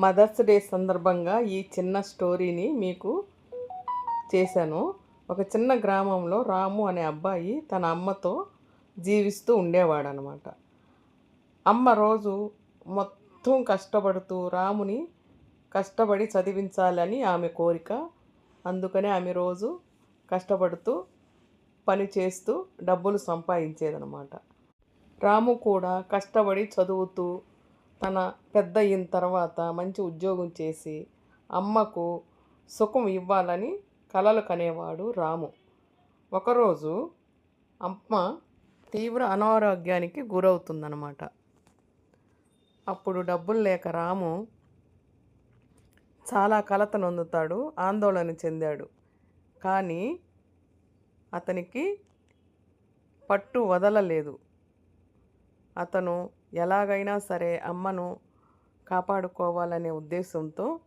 Mothers day సందర్భంగా ఈ చిన్న స్టోరీని మీకు చేశాను. ఒక చిన్న గ్రామంలో రాము అనే అబ్బాయి తన అమ్మతో జీవిస్తూ ఉండేవాడనమాట. అమ్మ రోజు మొత్తం కష్టపడుతూ రాముని కష్టపడి చదివించాలని ఆమె కోరిక. అందుకనే ఆమె రోజు కష్టపడుతూ పని చేస్తూ డబ్బులు సంపాదించేదనమాట. రాము కూడా కష్టపడి చదువుతూ తన పెద్ద అయిన తర్వాత మంచి ఉద్యోగం చేసి అమ్మకు సుఖం ఇవ్వాలని కలలు కనేవాడు రాము. ఒకరోజు అమ్మ తీవ్ర అనారోగ్యానికి గురవుతుందన్నమాట. అప్పుడు డబ్బులు లేక రాము చాలా కలత నొందుతాడు, ఆందోళన చెందాడు. కానీ అతనికి పట్టు వదలలేదు. అతను ఎలాగైనా సరే అమ్మను కాపాడుకోవాలనే ఉద్దేశంతో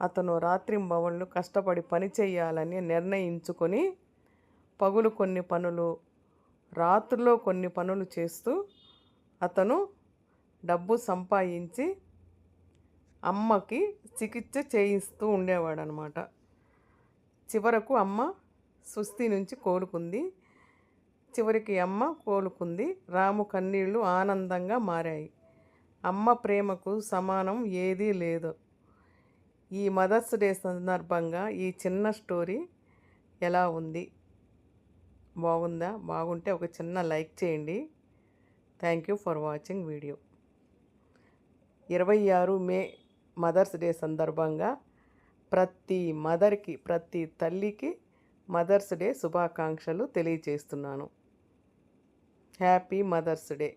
అతను రాత్రింబవళ్ళు కష్టపడి పని చేయాలని నిర్ణయించుకొని పగులు కొన్ని పనులు, రాత్రుల్లో కొన్ని పనులు చేస్తూ అతను డబ్బు సంపాదించి అమ్మకి చికిత్స చేయిస్తూ ఉండేవాడనమాట. చివరకు అమ్మ సుస్థి నుంచి కోలుకుంది. చివరికి అమ్మ కోలుకుంది. రాము కన్నీళ్లు ఆనందంగా మారాయి. అమ్మ ప్రేమకు సమానం ఏదీ లేదు. ఈ మదర్స్ డే సందర్భంగా ఈ చిన్న స్టోరీ ఎలా ఉంది? బాగుందా? బాగుంటే ఒక చిన్న లైక్ చేయండి. Thank you for watching video. 26 May mother's day సందర్భంగా ప్రతి మదర్కి, ప్రతి తల్లికి మదర్స్ డే శుభాకాంక్షలు తెలియజేస్తున్నాను. Happy mother's day.